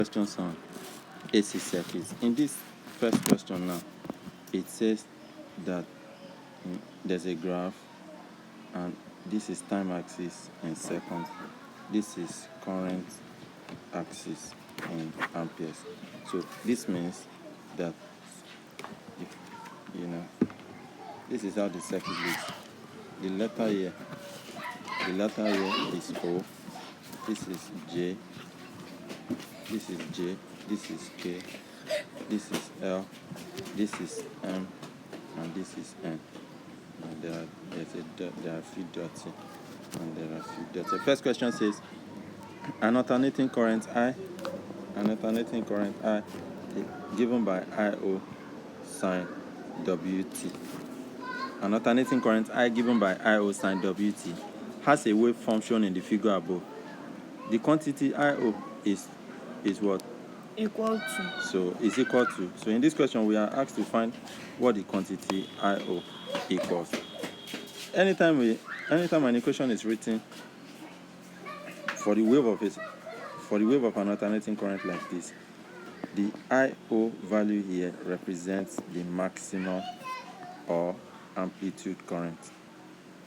Questions on AC circuits. In this first question now, it says that there's a graph, and this is time axis in seconds. This is current axis in amperes. So this means that this is how the circuit looks. The letter here is O. This is J. This is J. This is K. This is L. This is M, and this is N. And there are a few dots here, and there are a few dots. The first question says an alternating current I given by IO sine WT. An alternating current I given by IO sine WT has a wave function in the figure above. The quantity IO is what? Equal to. So is equal to. So in this question, we are asked to find what the quantity IO equals. Anytime an equation is written for the wave of an alternating current like this, the IO value here represents the maximum or amplitude current.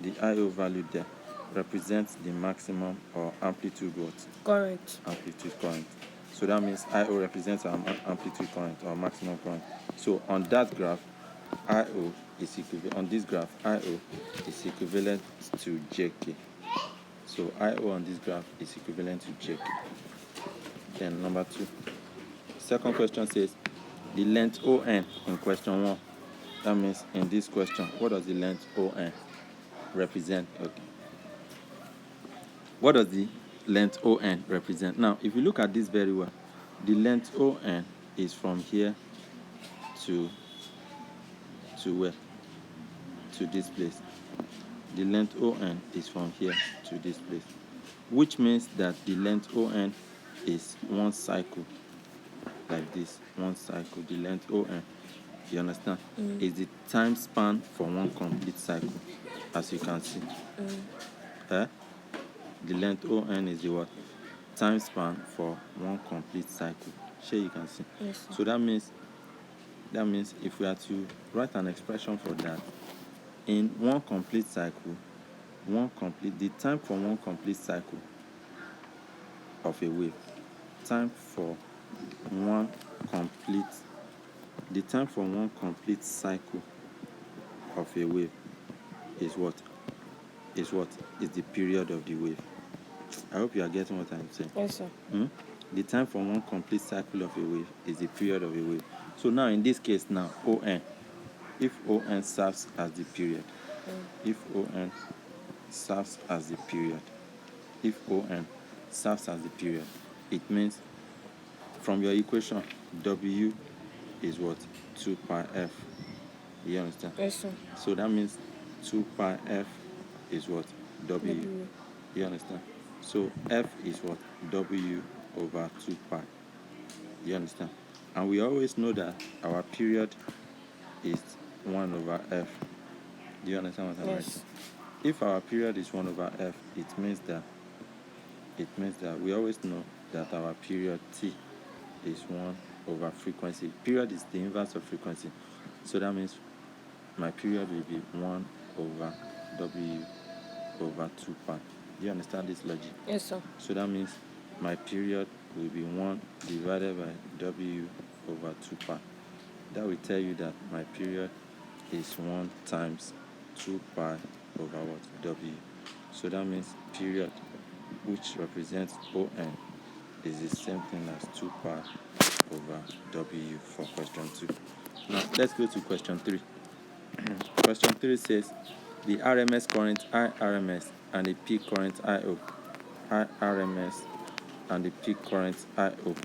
The IO value there represents the maximum or amplitude what? Correct. Amplitude current. So that means IO represents an amplitude current or maximum current. So on that graph, IO is equivalent. On this graph, IO is equivalent to JK. So IO on this graph is equivalent to JK. Then number 2. Second question says the length ON in question 1. That means in this question, what does the length ON represent? Okay. What does the length ON represent? Now, if you look at this very well, the length ON is from here to where? To this place. The length ON is from here to this place, which means that the length ON is one cycle, like this. One cycle. The length ON, you understand, is the time span for one complete cycle, as you can see. The length ON is the what? Time span for one complete cycle. Sure, you can see. Yes, sir. So that means if we are to write an expression for that, in one complete cycle, the time for one complete cycle of a wave, the time for one complete cycle of a wave is what? Is the period of the wave. I hope you are getting what I'm saying. Yes, sir. The time for one complete cycle of a wave is the period of a wave. So now in this case now, ON, if ON serves as the period, it means from your equation, W is what? 2 pi F. You understand? Yes, sir. So that means 2 pi F is what? W. You understand? So F is what? W over 2 pi. You understand? And we always know that our period is 1 over F. Do you understand what I'm Yes. saying? If our period is 1 over F, it means that we always know that our period T is 1 over frequency. Period is the inverse of frequency. So that means my period will be 1 over W over 2 pi. Do you understand this logic? Yes, sir. So that means my period will be 1 divided by W over 2 pi. That will tell you that my period is 1 times 2 pi over what? W. So that means period, which represents ON, is the same thing as 2 pi over W for question 2. Now let's go to question 3. Question 3 says the RMS current IRMS and the peak current IO, IRMS and the peak current IO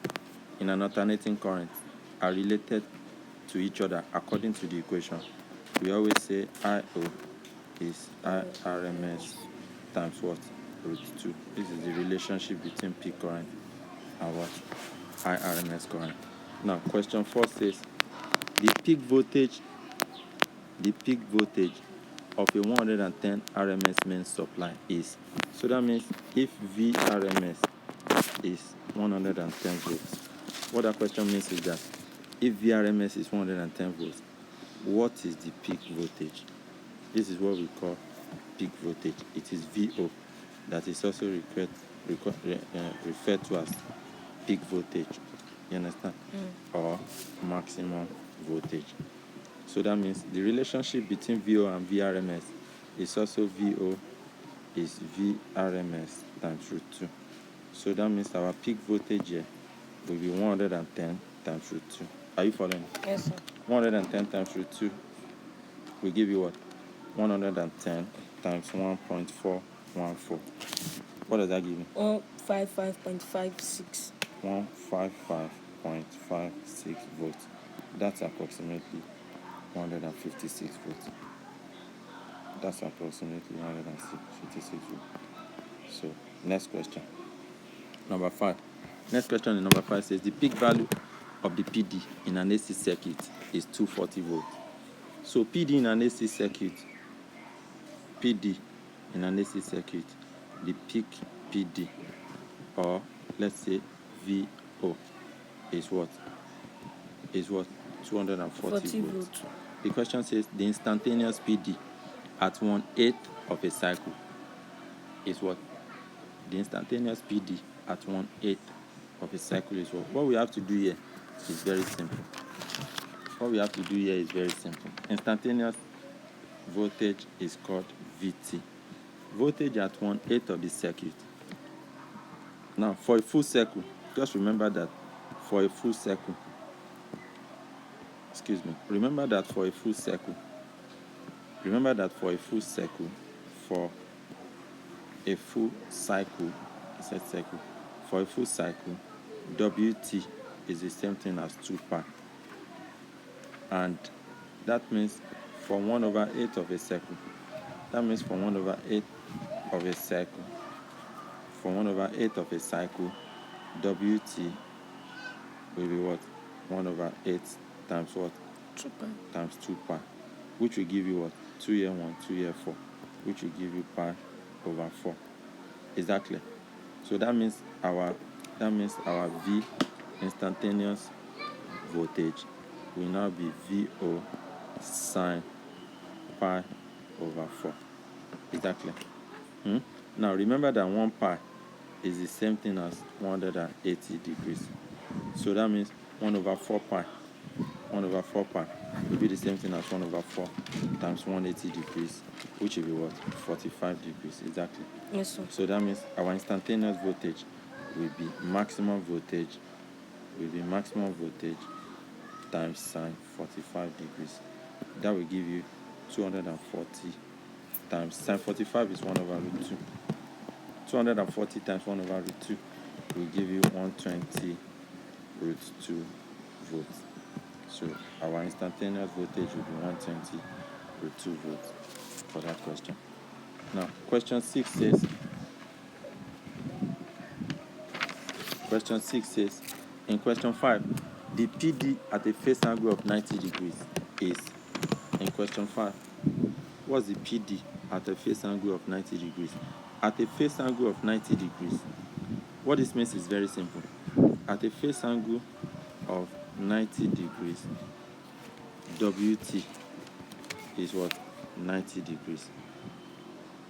in an alternating current are related to each other according to the equation. We always say IO is IRMS times what? Root 2. This is the relationship between peak current and what? IRMS current. Now question 4 says the peak voltage of a 110 RMS main supply is. So that means if VRMS is 110 volts, What that question means is that if VRMS is 110 volts, what is the peak voltage? This is what we call peak voltage. It is VO that is also referred to as peak voltage. You understand? Or maximum voltage. So that means the relationship between VO and VRMS is also VO is VRMS times root 2. So that means our peak voltage here will be 110 times root 2. Are you following? Yes, sir. 110 times root 2 will give you what? 110 times 1.414. What does that give you? 155.56. 155.56 volts. That's approximately 156 volts. That's approximately 156 volts. So, next question. Number 5. Next question in number 5 says the peak value of the PD in an AC circuit is 240 volts. So, PD in an AC circuit, the peak PD, or let's say VO, is what? 240 volts. The question says the instantaneous PD at 1/8 of a cycle is what? The instantaneous PD at 1/8 of a cycle is what? What we have to do here is very simple. Instantaneous voltage is called VT. Voltage at 1/8 of the circuit. Now, for a full circle, just remember that for a full cycle, WT is the same thing as 2 pi. And that means for 1/8 of a cycle, WT will be what? 1/8 times what? 2 pi. Times 2 pi, which will give you what? 2 here 1, 2 here 4, which will give you pi over 4. Is that clear? So that means our V instantaneous voltage will now be VO sine pi over 4. Is that clear? Now remember that 1 pi is the same thing as 180 degrees. So that means 1/4 pi will be the same thing as 1/4 times 180 degrees, which will be what? 45 degrees. Exactly. Yes, sir. So that means our instantaneous voltage will be maximum voltage times sine 45 degrees. That will give you 240 times sine 45 is 1/√2. 240 times 1/√2 will give you 120√2 volts. So our instantaneous voltage will be 120√2 volts for that question. Now, question 6 says, in question 5, the PD at a phase angle of 90 degrees is, in question 5, what's the PD at a phase angle of 90 degrees? At a phase angle of 90 degrees, what this means is very simple. At a phase angle of 90 degrees, WT is what? 90 degrees.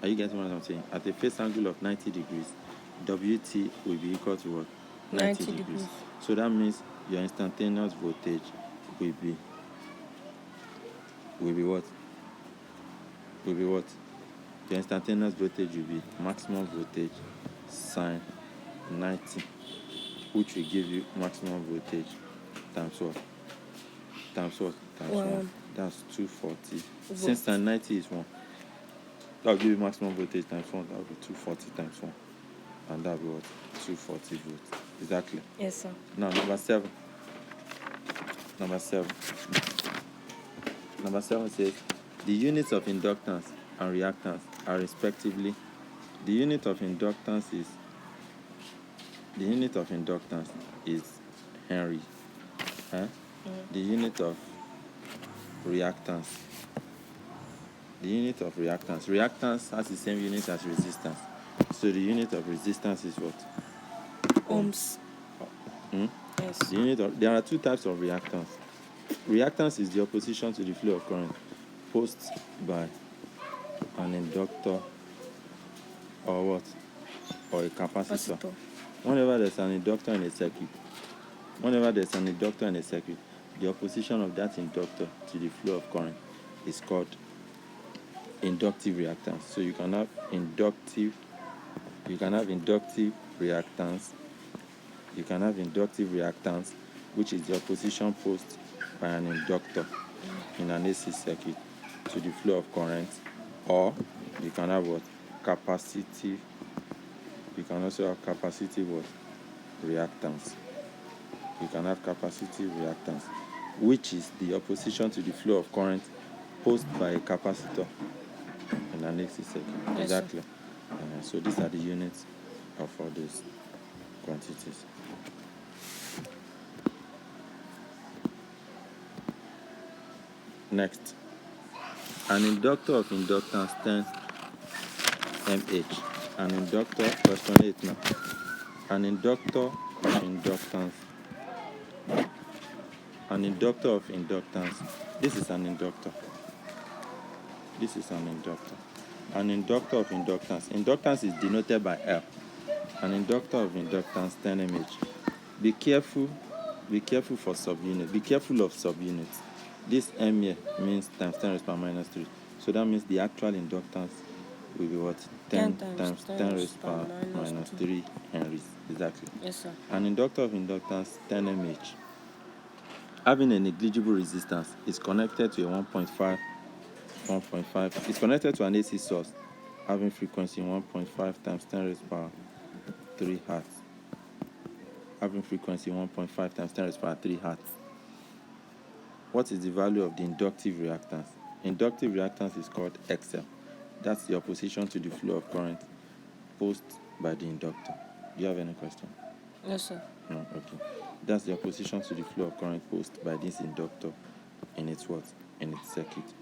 Are you getting what I'm saying? At a phase angle of 90 degrees, WT will be equal to what? 90 degrees. So that means your instantaneous voltage will be what? Your instantaneous voltage will be maximum voltage sine 90, which will give you maximum voltage times what? Times 1. That's 240. Since sine 90 is 1, that will give you maximum voltage times 1. That will be 240 times 1. And that will be what? 240 volts. Is that clear? Yes, sir. Now, number 7. Number 7 says the units of inductance and reactance are respectively. The unit of inductance is Henry. The unit of reactance. Reactance has the same unit as resistance. So the unit of resistance is what? Ohms. Hmm? Yes. There are two types of reactance. Reactance is the opposition to the flow of current posed by an inductor or what? Or a capacitor. Capacitor. Whenever there's an inductor in a circuit, the opposition of that inductor to the flow of current is called inductive reactance. So you can have inductive reactance. You can have inductive reactance, which is the opposition posed by an inductor in an AC circuit to the flow of current, or you can have what? Capacitive. You can also have capacitive what? Reactance. You can have capacitive reactance, which is the opposition to the flow of current posed by a capacitor in an AC circuit. Yes, Exactly. So these are the units of all these quantities. Next, an inductor of inductance 10 mH. An inductor, question 8 now. An inductor of inductance. An inductor of inductance. This is an inductor. This is an inductor. An inductor of inductance. Inductance is denoted by L. An inductor of inductance 10 mH. Be careful for subunit. Be careful of subunits. This M here means times 10 raised power minus 3. So that means the actual inductance will be what? 10 times 10 raised power minus 3 henries. Exactly. Yes, sir. An inductor of inductance 10 mH having a negligible resistance is connected to a 1.5. It's connected to an AC source having frequency 1.5 times 10 raised power 3 hertz. Having frequency 1.5 times 10 raised power 3 hertz. What is the value of the inductive reactance? Inductive reactance is called XL. That's the opposition to the flow of current posed by the inductor. Do you have any question? Yes, sir. No, okay. That's the opposition to the flow of current posed by this inductor in its what? In its circuit.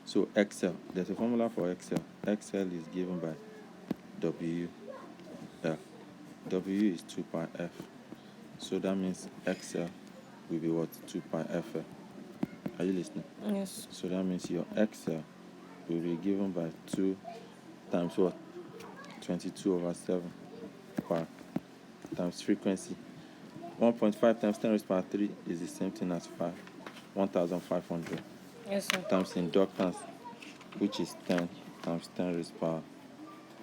So XL, there's a formula for XL. XL is given by WL. W is 2 pi F. So that means XL will be what? 2 pi FL. Are you listening? Yes. So that means your XL will be given by 2 times what? 22/7 pi times frequency. 1.5 times 10 raised power 3 is the same thing as 1,500 Yes, sir. times inductance, which is 10 times 10 raised power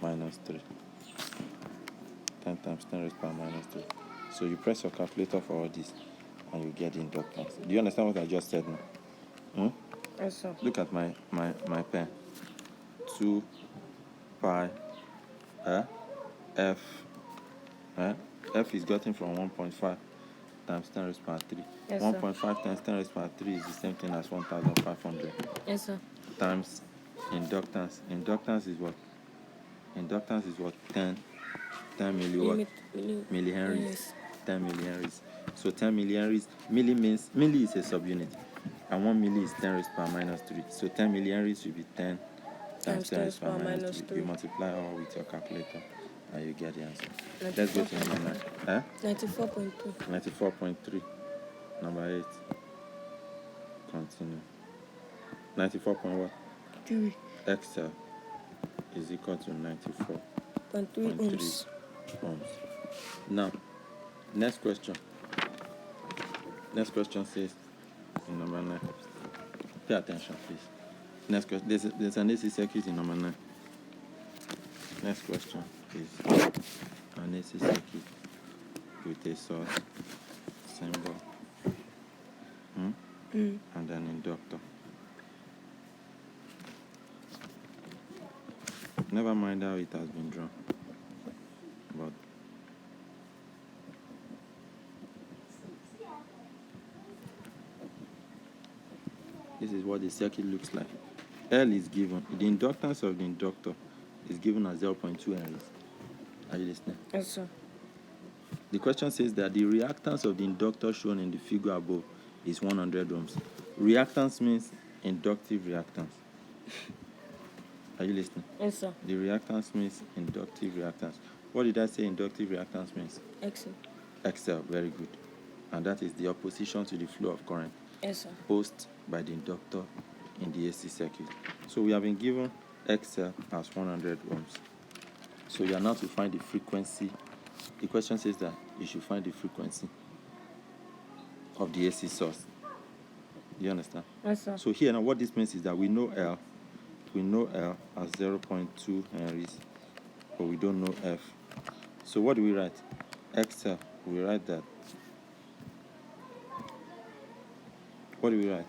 minus 3. 10 times 10 raised power minus 3. So you press your calculator for all this and you get the inductance. Do you understand what I just said now? Yes, sir. Look at my pen. 2 pi F. F is gotten from 1.5 times 10 raised power 3. Yes, sir. 1.5 times 10 raised power 3 is the same thing as 1,500 Yes, sir. times inductance. Inductance is what? 10 milliwatt millihenries. Yes. 10 millihenries. So 10 millihenries. Milli is a subunit, and 1 milli is 10 raised power minus 3. So 10 millihenries will be 10 times 10 raised power minus 3. You multiply all with your calculator and you get the answer. Let's go to number 9. 94.2. 94.3. Number 8. Continue. 94. What? 3. XL is equal to 94.3 0.3 ohms. ohms. Now, next question. Next question says in number 9. Pay attention, please. Next question. There's an AC circuit in number 9. Next question is an AC circuit with a source, symbol, and an inductor. Never mind how it has been drawn, but this is what the circuit looks like. L is given. The inductance of the inductor is given as 0.2 henries. Are you listening? Yes, sir. The question says that the reactance of the inductor shown in the figure above is 100 ohms. Reactance means inductive reactance. Are you listening? Yes, sir. The reactance means inductive reactance. What did I say inductive reactance means? Excellent. XL, very good. and that is the opposition to the flow of current Yes, sir. posed by the inductor in the AC circuit. So we have been given XL as 100 ohms. So you are now to find the frequency. The question says that you should find the frequency of the AC source. Do you understand? Yes, sir. So here now what this means is that we know L as 0.2 henries, but we don't know F. So what do we write? XL, we write that. What do we write?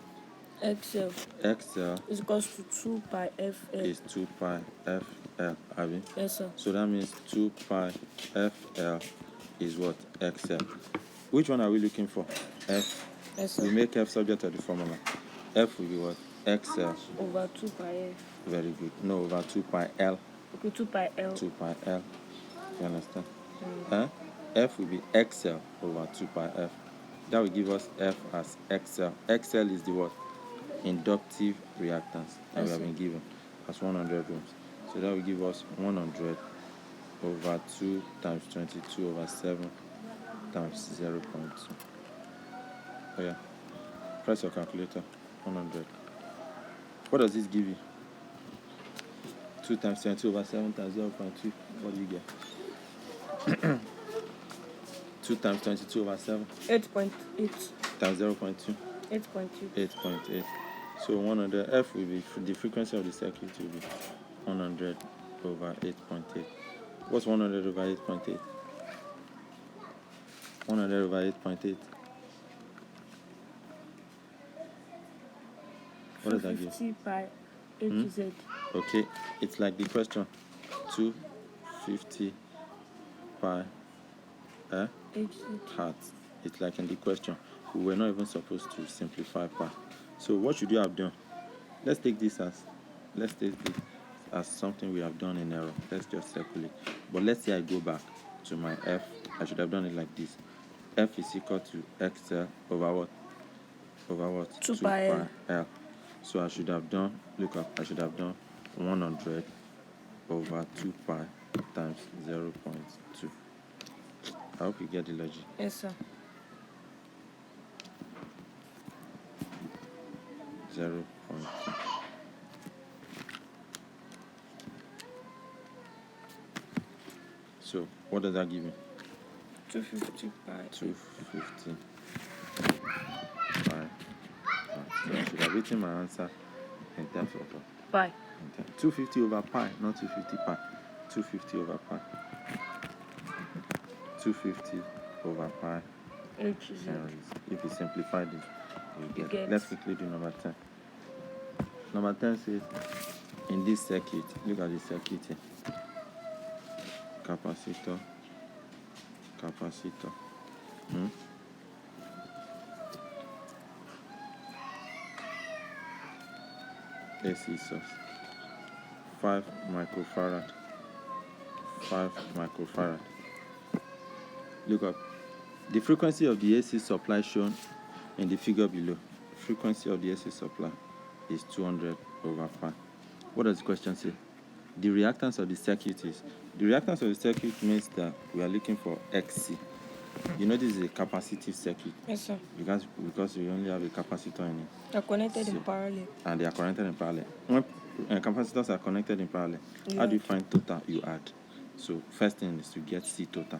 XL XL is equals to 2 pi FL. is 2 pi FL, Abi. Yes, sir. So that means 2 pi FL is what? XL. Which one are we looking for? F. Yes, We sir. make F subject to the formula. F will be what? XL. Over 2 pi F. Very good. No, over 2 pi L. Okay, 2 pi L. 2 pi L. You understand? Huh? F will be XL over 2 pi F. That will give us F as XL. XL is the what? Inductive reactance that we have been given as 100 ohms. So that will give us 100 over 2 times 22 over 7 times 0.2. Oh yeah. Press your calculator. 100. What does this give you? 2 times 22 over 7 times 0.2. What do you get? 2 times 22 over 7 8.8. times 0.2. 8.2. 8.8. So 100 F will be the frequency of the circuit will be 100 over 8.8. What's 100 over 8.8? 100 over 8.8. What does that give? 250 pi HZ. Okay, it's like the question. 250 pi HZ. hertz. It's like in the question. We were not even supposed to simplify pi. So what should you have done? Let's take this as something we have done in error. Let's just circle it. But let's say I go back to my F. I should have done it like this. F is equal to XL over what? Over what? 2 pi L. So I should have done, look up, I should have done 100 over 2 pi times 0.2. I hope you get the logic. Yes, sir. 0.2. So what does that give me? 250 pi. 250 pi. So I should have written my answer in terms of Pi. 250 over pi, not 250 pi. 250 over pi. 250 over pi. HZ. If you simplify this, you get. get- Let's quickly do number 10. Number 10 says, in this circuit, look at the circuit here. Capacitor. AC source. 5 microfarad. 5 microfarad. Look up. The frequency of the AC supply shown in the figure below. Frequency of the AC supply is 200 over pi. What does the question say? The reactance of the circuit is. The reactance of the circuit means that we are looking for XC. You know this is a capacitive circuit Yes, sir. because we only have a capacitor in it. They're connected in So- parallel. And they are connected in parallel. When capacitors are connected in parallel, how do you find total? You add. So first thing is to get C total.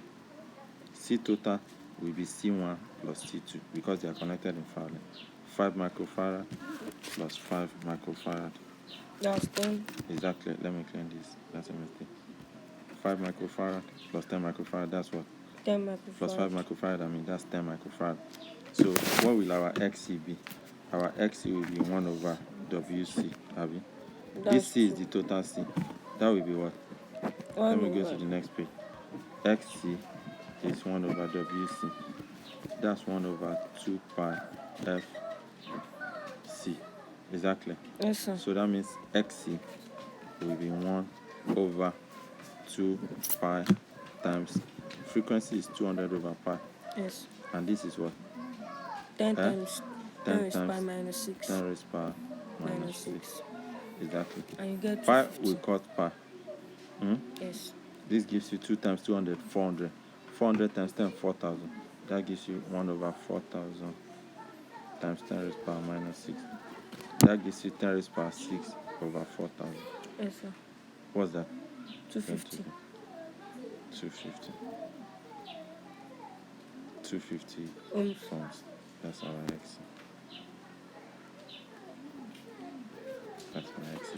C total will be C1 plus C2 because they are connected in parallel. 5 microfarad plus 5 microfarad. That's 10. Exactly. Let me clean this. That's a mistake. 5 microfarad plus 10 microfarad. That's what? 10 microfarad. Plus 5 microfarad. I mean, that's 10 microfarad. So what will our XC be? Our XC will be 1 over WC. Abi? This That's C is the total C. That will be what? Let me go to the next page. XC is 1 over WC. That's 1 over 2 pi FC. Exactly. Yes, sir. So that means XC will be 1 over 2 pi times frequency is 200 over pi. Yes. And this is what? 10 Eh? times 10 10 raised by times minus 6. 10 raised power minus Minus 6. 6. Exactly. And you get Pi 250. will cut pi. Yes. This gives you 2 times 200, 400. 400 times 10, 4,000. That gives you 1 over 4,000 times 10 raised power minus 6. That gives you 10 raised power 6 over 4,000. Yes, sir. What's that? 250. 250. 250 Ohms. ohms. That's our X. That's my X is